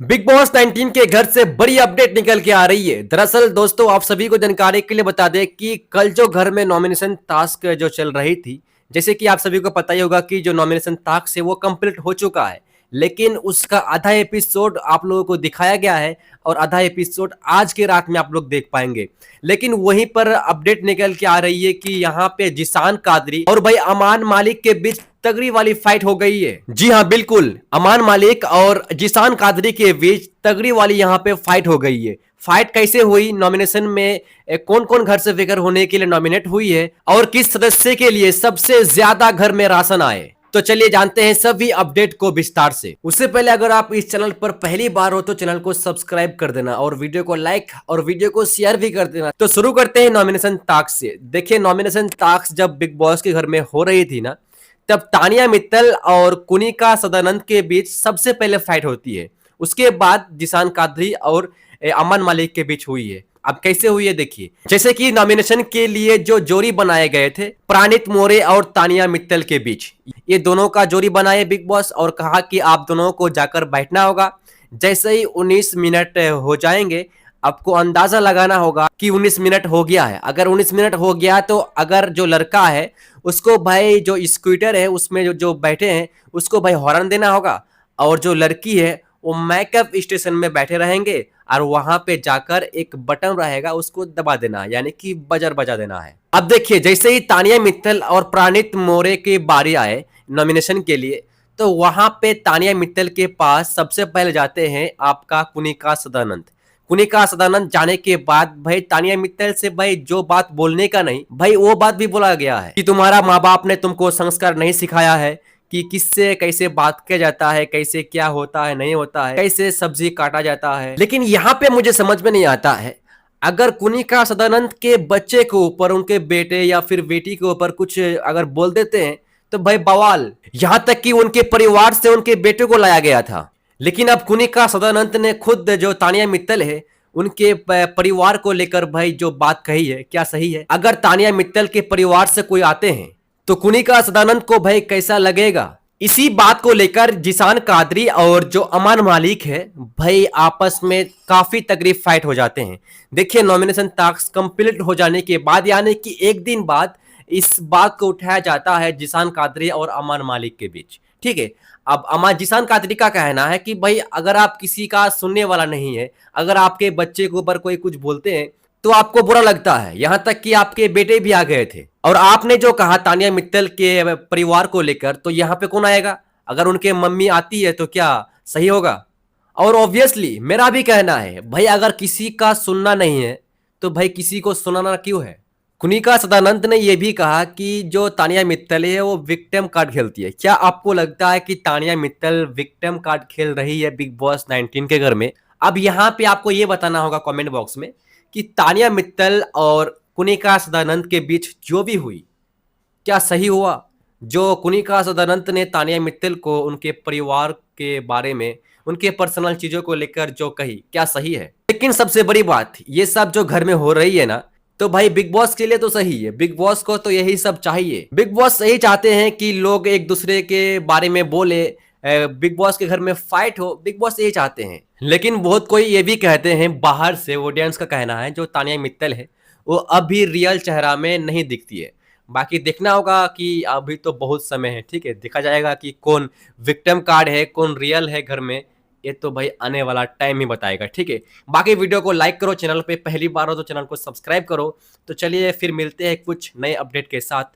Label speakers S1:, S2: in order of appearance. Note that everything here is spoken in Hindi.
S1: बिग बॉस 19 के घर से बड़ी अपडेट निकल के आ रही है। दरअसल दोस्तों, आप सभी को जानकारी के लिए बता दें कि कल जो घर में नॉमिनेशन टास्क जो चल रही थी, जैसे कि आप सभी को पता ही होगा कि जो नॉमिनेशन टास्क है वो कंप्लीट हो चुका है, लेकिन उसका आधा एपिसोड आप लोगों को दिखाया गया है और आधा एपिसोड आज की रात में आप लोग देख पाएंगे। लेकिन वहीं पर अपडेट निकल के आ रही है कि यहाँ पे जिसान कादरी और भाई अमान मालिक के बीच तगड़ी वाली फाइट हो गई है। जी हाँ, बिल्कुल, अमान मालिक और जिसान कादरी के बीच तगड़ी वाली यहाँ पे फाइट हो गई है। फाइट कैसे हुई, नॉमिनेशन में कौन कौन घर से फिगर होने के लिए नॉमिनेट हुई है और किस सदस्य के लिए सबसे ज्यादा घर में राशन आए, तो चलिए जानते हैं सभी अपडेट को विस्तार से। उससे पहले अगर आप इस चैनल पर पहली बार हो तो चैनल को सब्सक्राइब कर देना और वीडियो को लाइक और वीडियो को शेयर भी कर देना। तो शुरू करते हैं नॉमिनेशन टास्क से। देखिए, नॉमिनेशन टास्क जब बिग बॉस के घर में हो रही थी ना, तब तानिया मित्तल और कुनिका सदानंद के बीच सबसे पहले फाइट होती है। उसके बाद जिसान कादरी और अमन मालिक के बीच हुई है। अब कैसे हुई है देखिए। जैसे कि नॉमिनेशन के लिए जो जोड़ी बनाए गए थे प्राणित मोरे और तानिया मित्तल के बीच, ये दोनों का जोड़ी बनाए बिग बॉस और कहा कि आप दोनों को जाकर बैठना होगा। जैसे ही 19 मिनट हो जाएंगे, आपको अंदाजा लगाना होगा कि 19 मिनट हो गया है। अगर 19 मिनट हो गया तो अगर जो लड़का है उसको भाई जो स्कूटर है उसमें जो बैठे हैं उसको भाई हॉर्न देना होगा, और जो लड़की है वो मेकअप स्टेशन में बैठे रहेंगे और वहां पे जाकर एक बटन रहेगा उसको दबा देना है, यानी कि बजर बजा देना है। अब देखिए, जैसे ही तानिया मित्तल और प्राणित मोरे की बारी आए नॉमिनेशन के लिए, तो वहां पे तानिया मित्तल के पास सबसे पहले जाते हैं आपका कुनिका सदानंद। कुनिका सदानंद जाने के बाद भाई तानिया मित्तल से भाई जो बात बोलने का नहीं, भाई वो बात भी बोला गया है कि तुम्हारा माँ बाप ने तुमको संस्कार नहीं सिखाया है कि किससे कैसे बात किया जाता है, कैसे क्या होता है नहीं होता है, कैसे सब्जी काटा जाता है। लेकिन यहाँ पे मुझे समझ में नहीं आता है, अगर कुनिका सदानंद के बच्चे के ऊपर, उनके बेटे या फिर बेटी के ऊपर कुछ अगर बोल देते हैं तो भाई बवाल। यहां तक कि उनके परिवार से उनके बेटे को लाया गया था। लेकिन अब कुनिका सदानंद ने खुद जो तानिया मित्तल है उनके परिवार को लेकर भाई जो बात कही है, क्या सही है? अगर तानिया मित्तल के परिवार से कोई आते हैं तो कुनिका सदानंद को भाई कैसा लगेगा? इसी बात को लेकर जिसान कादरी और जो अमान मालिक है भाई आपस में काफी तगड़ी फाइट हो जाते हैं। देखिए, नॉमिनेशन टास्क कंप्लीट हो जाने के बाद, यानी कि एक दिन बाद, इस बात को उठाया जाता है जिसान कादरी और अमान मालिक के बीच। ठीक है, अब अमान जिसान कादरी का कहना है कि भाई अगर आप किसी का सुनने वाला नहीं है, अगर आपके बच्चे के ऊपर कोई कुछ बोलते हैं तो आपको बुरा लगता है। यहां तक कि आपके बेटे भी आ गए थे। और आपने जो कहा तानिया मित्तल के परिवार को लेकर, तो यहाँ पे कौन आएगा? अगर उनके मम्मी आती है तो क्या सही होगा? और ऑब्वियसली मेरा भी कहना है भाई, अगर किसी का सुनना नहीं है तो भाई किसी को सुनाना क्यों है? कुनिका सदानंद ने यह भी कहा कि जो तानिया मित्तल है वो विक्टिम कार्ड खेलती है। क्या आपको लगता है कि तानिया मित्तल विक्टिम कार्ड खेल रही है बिग बॉस 19 के घर में? अब यहाँ पे आपको ये बताना होगा कमेंट बॉक्स में कि तानिया मित्तल और कुनिका सदानंद के बीच जो भी हुई, क्या सही हुआ? जो कुनिका सदानंद ने तानिया मित्तल को उनके परिवार के बारे में, उनके पर्सनल चीजों को लेकर जो कही, क्या सही है? लेकिन सबसे बड़ी बात, ये सब जो घर में हो रही है ना, तो भाई बिग बॉस के लिए तो सही है। बिग बॉस को तो यही सब चाहिए। बिग बॉस यही चाहते हैं कि लोग एक दूसरे के बारे में बोले, बिग बॉस के घर में फाइट हो, बिग बॉस यही चाहते हैं। लेकिन बहुत कोई ये भी कहते हैं, बाहर से ऑडियंस का कहना है, जो तानिया मित्तल है वो अभी रियल चेहरा में नहीं दिखती है। बाकी देखना होगा कि अभी तो बहुत समय है, ठीक है, देखा जाएगा कि कौन विक्टिम कार्ड है, कौन रियल है घर में। ये तो भाई आने वाला टाइम ही बताएगा, ठीक है। बाकी वीडियो को लाइक करो, चैनल पे पहली बार हो तो चैनल को सब्सक्राइब करो। तो चलिए फिर मिलते हैं कुछ नए अपडेट के साथ।